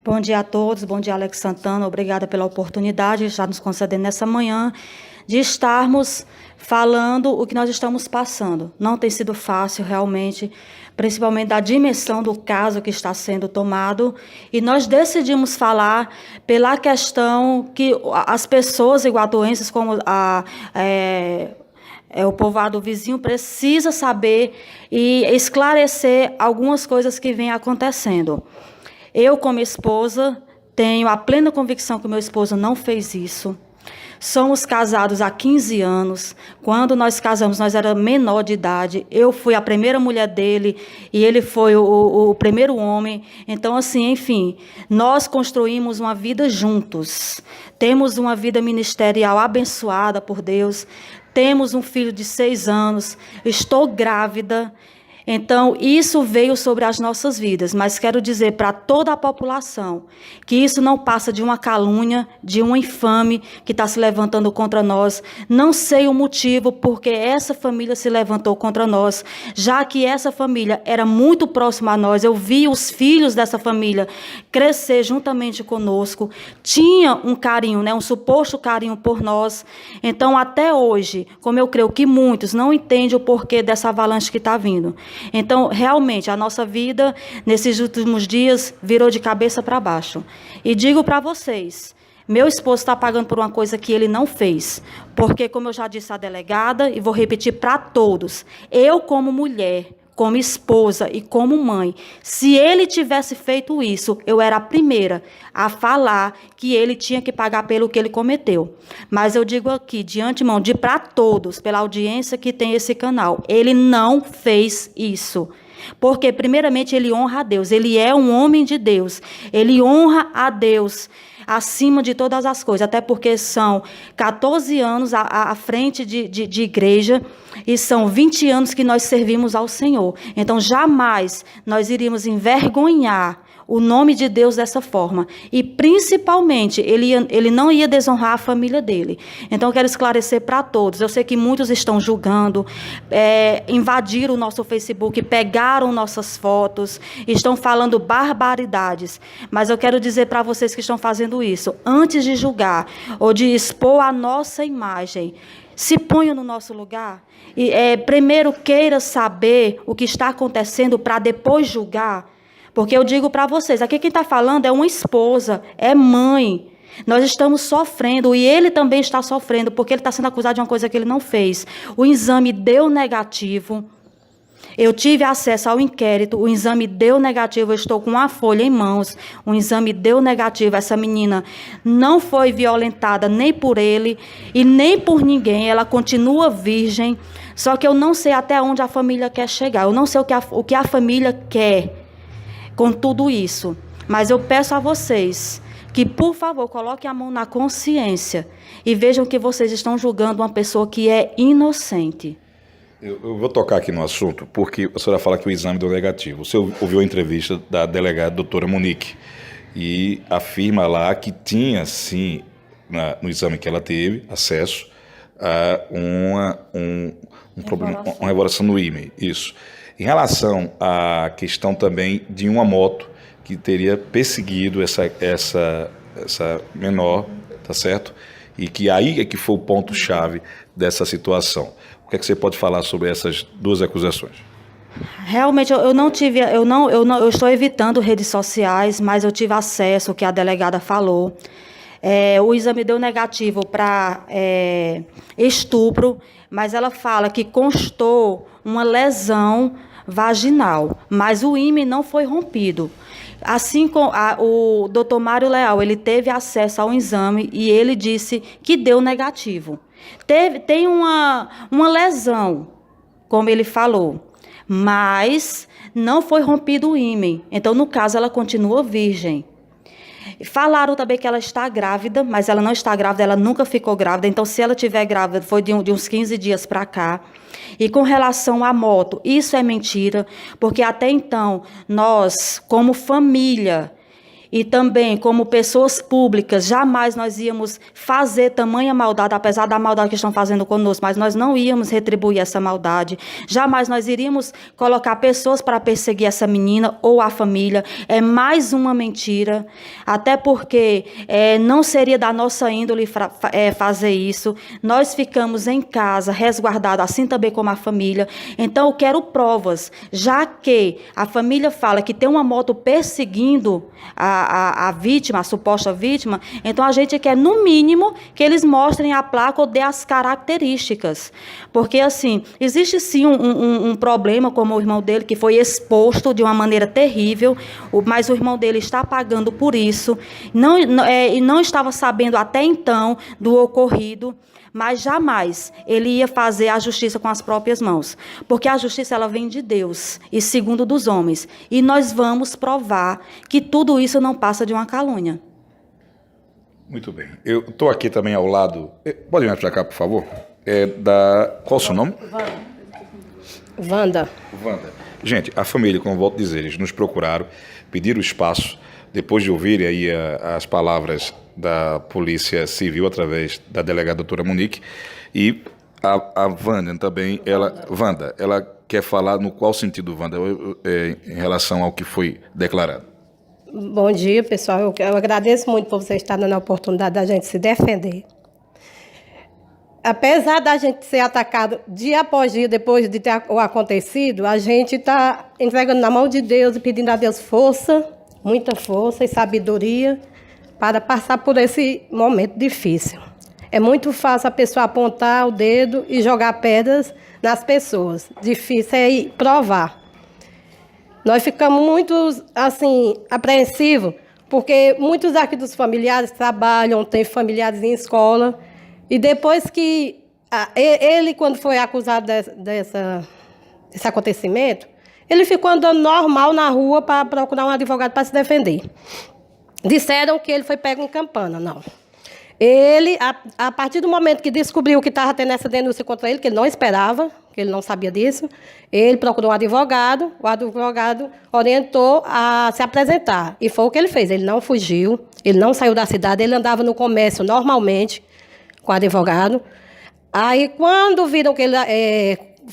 Bom dia a todos, bom dia Alex Santana, obrigada pela oportunidade de estar nos concedendo nessa manhã, de estarmos falando o que nós estamos passando. Não tem sido fácil realmente, principalmente da dimensão do caso que está sendo tomado, e nós decidimos falar pela questão que as pessoas iguatuenses, como o povoado vizinho, precisa saber e esclarecer algumas coisas que vêm acontecendo. Eu, como esposa, tenho a plena convicção que meu esposo não fez isso. Somos casados há 15 anos. Quando nós casamos, nós éramos menor de idade. Eu fui a primeira mulher dele e ele foi o primeiro homem. Então, assim, enfim, nós construímos uma vida juntos. Temos uma vida ministerial abençoada por Deus. Temos um filho de 6 anos. Estou grávida. Então, isso veio sobre as nossas vidas, mas quero dizer para toda a população que isso não passa de uma calúnia, de um infame que está se levantando contra nós. Não sei o motivo porque essa família se levantou contra nós, já que essa família era muito próxima a nós. Eu vi os filhos dessa família crescer juntamente conosco, tinha um carinho, um suposto carinho por nós. Então, até hoje, como eu creio que muitos não entendem o porquê dessa avalanche que está vindo. Então, realmente, a nossa vida, nesses últimos dias, virou de cabeça para baixo. E digo para vocês, meu esposo está pagando por uma coisa que ele não fez. Porque, como eu já disse à delegada, e vou repetir para todos, eu, como mulher, como esposa e como mãe, se ele tivesse feito isso, eu era a primeira a falar que ele tinha que pagar pelo que ele cometeu. Mas eu digo aqui, de antemão, para todos, pela audiência que tem esse canal, ele não fez isso. Porque, primeiramente, ele honra a Deus, ele é um homem de Deus, ele honra a Deus acima de todas as coisas, até porque são 14 anos à frente de igreja e são 20 anos que nós servimos ao Senhor. Então, jamais nós iríamos envergonhar o nome de Deus dessa forma. E, principalmente, ele não ia desonrar a família dele. Então, eu quero esclarecer para todos. Eu sei que muitos estão julgando, invadiram o nosso Facebook, pegaram nossas fotos, estão falando barbaridades. Mas eu quero dizer para vocês que estão fazendo isso, antes de julgar ou de expor a nossa imagem, se ponham no nosso lugar. E, primeiro, queira saber o que está acontecendo para depois julgar. Porque eu digo para vocês, aqui quem está falando é uma esposa, é mãe. Nós estamos sofrendo e ele também está sofrendo, porque ele está sendo acusado de uma coisa que ele não fez. O exame deu negativo. Eu tive acesso ao inquérito, o exame deu negativo, eu estou com uma folha em mãos, o exame deu negativo, essa menina não foi violentada nem por ele e nem por ninguém, ela continua virgem, só que eu não sei até onde a família quer chegar, eu não sei o que a família quer com tudo isso, mas eu peço a vocês que, por favor, coloquem a mão na consciência e vejam que vocês estão julgando uma pessoa que é inocente. Eu vou tocar aqui no assunto, porque a senhora fala que o exame deu negativo. Você ouviu a entrevista da delegada doutora Monique e afirma lá que tinha, sim, no exame que ela teve, acesso a uma revelação no e-mail. Isso. Em relação à questão também de uma moto que teria perseguido essa menor, tá certo? E que aí é que foi o ponto-chave dessa situação. O que é que você pode falar sobre essas duas acusações? Realmente, eu estou evitando redes sociais, mas eu tive acesso ao que a delegada falou. O exame deu negativo para estupro, mas ela fala que constou uma lesão vaginal, mas o ímen não foi rompido. Assim como o doutor Mário Leal, ele teve acesso ao exame e ele disse que deu negativo. Tem uma lesão, como ele falou, mas não foi rompido o ímen. Então, no caso, ela continua virgem. Falaram também que ela está grávida, mas ela não está grávida, ela nunca ficou grávida. Então, se ela estiver grávida, foi de uns 15 dias para cá. E com relação à moto, isso é mentira, porque até então, nós, como família, e também como pessoas públicas, jamais nós íamos fazer tamanha maldade, apesar da maldade que estão fazendo conosco, mas nós não íamos retribuir essa maldade. Jamais nós iríamos colocar pessoas para perseguir essa menina ou a família. É mais uma mentira, até porque não seria da nossa índole fazer isso. Nós ficamos em casa, resguardados, assim também como a família. Então, eu quero provas, já que a família fala que tem uma moto perseguindo a vítima, a suposta vítima, então a gente quer, no mínimo, que eles mostrem a placa ou dê as características. Porque, assim, existe sim um problema, como o irmão dele, que foi exposto de uma maneira terrível, mas o irmão dele está pagando por isso, e não estava sabendo até então do ocorrido, mas jamais ele ia fazer a justiça com as próprias mãos, porque a justiça ela vem de Deus e segundo dos homens, e nós vamos provar que tudo isso não passa de uma calúnia. Muito bem. Eu estou aqui também ao lado. Pode vir para cá, por favor? Qual o seu nome? Wanda. Wanda. Gente, a família, como eu volto a dizer, eles nos procuraram, pediram espaço, depois de ouvirem aí as palavras da Polícia Civil através da delegada doutora Monique, e a Wanda também, Wanda, ela quer falar no qual sentido, Wanda, em relação ao que foi declarado. Bom dia, pessoal. Eu agradeço muito por você estar dando a oportunidade da gente se defender. Apesar da gente ser atacado dia após dia depois de ter o acontecido, a gente está entregando na mão de Deus e pedindo a Deus força, muita força e sabedoria para passar por esse momento difícil. É muito fácil a pessoa apontar o dedo e jogar pedras nas pessoas. Difícil é provar. Nós ficamos muito, assim, apreensivos, porque muitos aqui dos familiares trabalham, têm familiares em escola, e depois que ele, quando foi acusado desse acontecimento, ele ficou andando normal na rua para procurar um advogado para se defender. Disseram que ele foi pego em Campana, não. Ele, a partir do momento que descobriu que estava tendo essa denúncia contra ele, que ele não esperava, que ele não sabia disso, ele procurou um advogado, o advogado orientou a se apresentar. E foi o que ele fez, ele não fugiu, ele não saiu da cidade, ele andava no comércio normalmente com o advogado. Aí, quando viram que ele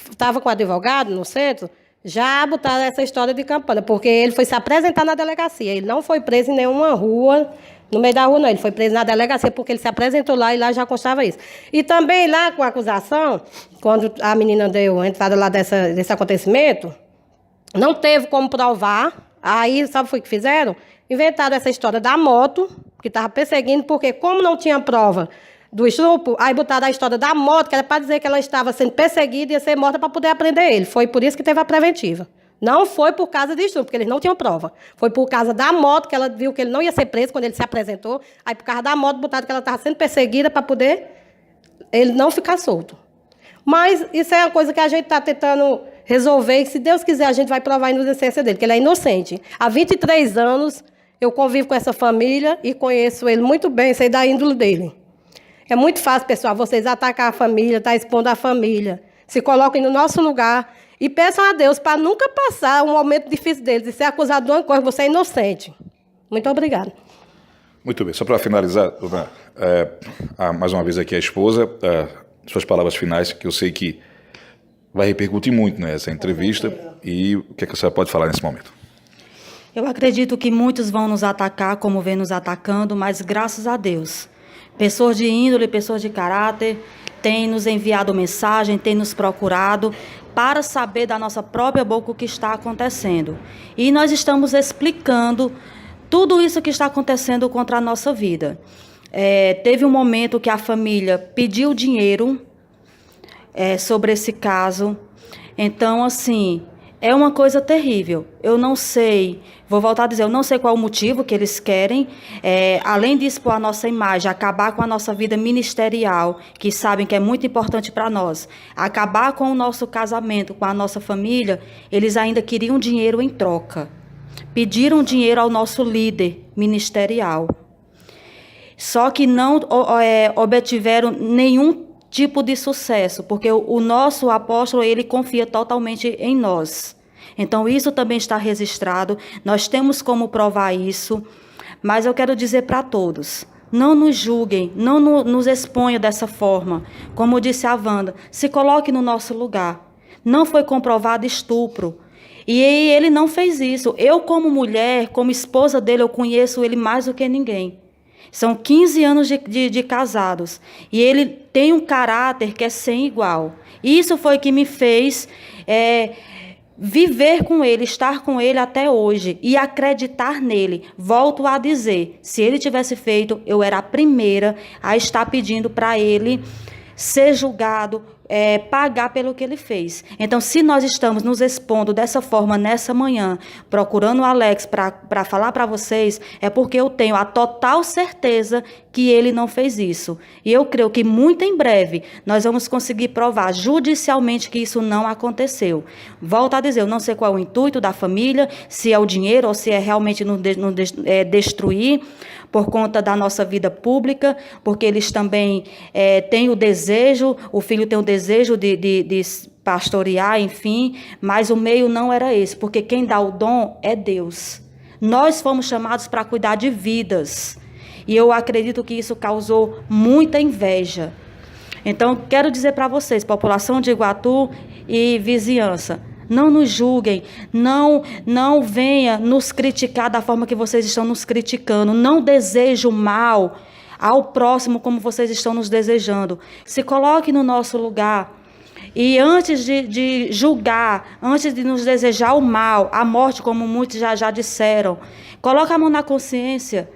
estava com o advogado no centro, já botaram essa história de Campana, porque ele foi se apresentar na delegacia. Ele não foi preso em nenhuma rua, no meio da rua não. Ele foi preso na delegacia porque ele se apresentou lá e lá já constava isso. E também lá com a acusação, quando a menina deu a entrada lá desse acontecimento, não teve como provar. Aí, sabe o que fizeram? Inventaram essa história da moto, que estava perseguindo, porque como não tinha prova do estupro, aí botaram a história da moto, que era para dizer que ela estava sendo perseguida e ia ser morta para poder prender ele. Foi por isso que teve a preventiva. Não foi por causa de estupro, porque eles não tinham prova. Foi por causa da moto, que ela viu que ele não ia ser preso quando ele se apresentou. Aí, por causa da moto, botaram que ela estava sendo perseguida para poder ele não ficar solto. Mas isso é uma coisa que a gente está tentando resolver, e se Deus quiser, a gente vai provar a inocência dele, que ele é inocente. Há 23 anos, eu convivo com essa família e conheço ele muito bem, sei da índole dele. É muito fácil, pessoal, vocês atacar a família, estar expondo a família. Se coloquem no nosso lugar e peçam a Deus para nunca passar um momento difícil deles, de ser acusado de uma coisa, você é inocente. Muito obrigada. Muito bem. Só para finalizar, dona, mais uma vez aqui a esposa, suas palavras finais, que eu sei que vai repercutir muito nessa entrevista, e o que é que a senhora pode falar nesse momento? Eu acredito que muitos vão nos atacar, como vem nos atacando, mas graças a Deus, pessoas de índole, pessoas de caráter, têm nos enviado mensagem, têm nos procurado para saber da nossa própria boca o que está acontecendo. E nós estamos explicando tudo isso que está acontecendo contra a nossa vida. Teve um momento que a família pediu dinheiro sobre esse caso. Então, assim, é uma coisa terrível. Eu não sei, vou voltar a dizer, eu não sei qual o motivo que eles querem, além de expor a nossa imagem, acabar com a nossa vida ministerial, que sabem que é muito importante para nós, acabar com o nosso casamento, com a nossa família, eles ainda queriam dinheiro em troca. Pediram dinheiro ao nosso líder ministerial. Só que não obtiveram nenhum tipo de sucesso, porque o nosso apóstolo, ele confia totalmente em nós. Então, isso também está registrado, nós temos como provar isso, Mas eu quero dizer para todos, não nos julguem, não nos exponham dessa forma. Como disse a Wanda, se coloque no nosso lugar. Não foi comprovado estupro. E ele não fez isso. Eu, como mulher, como esposa dele, eu conheço ele mais do que ninguém. São 15 anos de casados. E ele tem um caráter que é sem igual. Isso foi que me fez viver com ele, estar com ele até hoje e acreditar nele. Volto a dizer, se ele tivesse feito, eu era a primeira a estar pedindo para ele ser julgado, pagar pelo que ele fez. Então, se nós estamos nos expondo dessa forma nessa manhã, procurando o Alex para falar para vocês, é porque eu tenho a total certeza que ele não fez isso. E eu creio que muito em breve nós vamos conseguir provar judicialmente que isso não aconteceu. Volto a dizer, eu não sei qual é o intuito da família, se é o dinheiro ou se é realmente destruir por conta da nossa vida pública, porque eles também têm o desejo, o filho tem o desejo de pastorear, enfim, mas o meio não era esse, porque quem dá o dom é Deus. Nós fomos chamados para cuidar de vidas, e eu acredito que isso causou muita inveja. Então, quero dizer para vocês, população de Iguatu e vizinhança, não nos julguem, não venha nos criticar da forma que vocês estão nos criticando, não desejo mal ao próximo como vocês estão nos desejando. Se coloque no nosso lugar e antes de julgar, antes de nos desejar o mal, a morte, como muitos já disseram, coloque a mão na consciência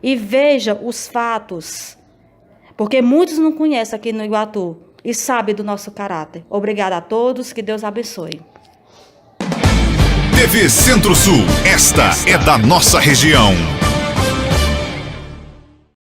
e veja os fatos, porque muitos não conhecem aqui no Iguatu e sabem do nosso caráter. Obrigada a todos, que Deus abençoe. TV Centro-Sul, esta é da nossa região.